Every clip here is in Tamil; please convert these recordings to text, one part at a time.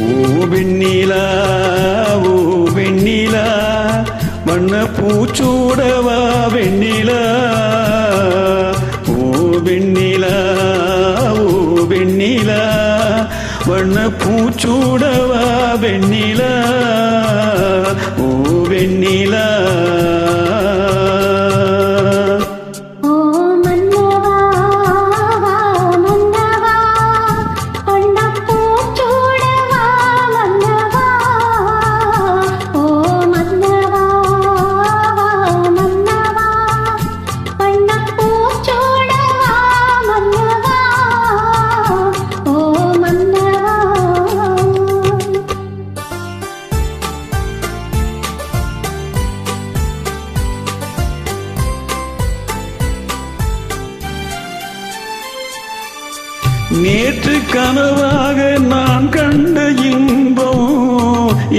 ஓ வெண்ணிலா ஓ வெண்ணிலா வண்ண பூச்சூடவா வெண்ணிலா ஓ வெண்ணிலா ஓ வெண்ணிலா வண்ண பூச்சூடவா வெண்ணிலா ஓ வெண்ணிலா நேற்று கனவாக நான் கண்ட இன்பம்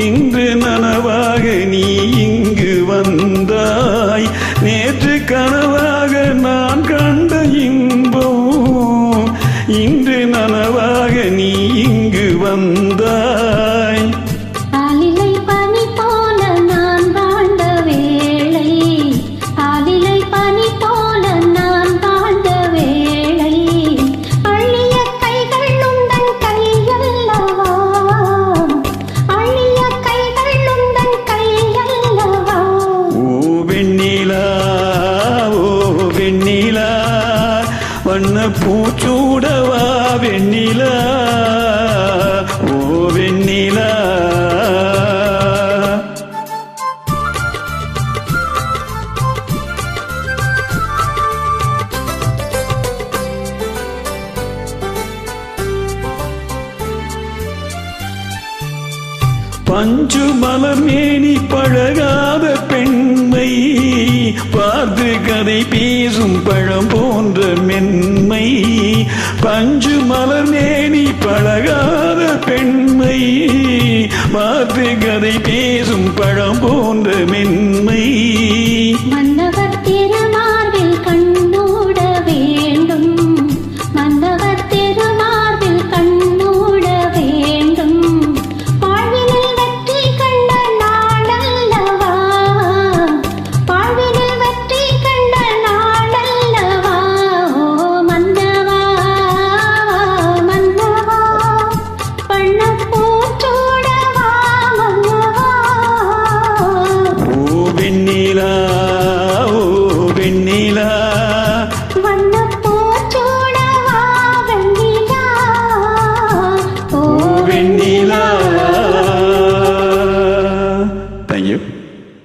இன்று நனவாக நீ இங்கு வந்தாய். நேற்று கனவாக நான் கண்ட இன்பம் இன்று நனவாக நீ இங்கு வந்தாய். வண்ண பூச்சூடவா வெண்ணிலா ஓ வெண்ணிலா பஞ்சு மலர் மேனி பழகாத பெண்மை பார்த்து கதை பேசும் பழம் போன்ற மென்மை. பஞ்சு மலர் மேனி பழகாத பெண்மை பார்த்து கதை பேசும் பழம் போன்ற மென்மை.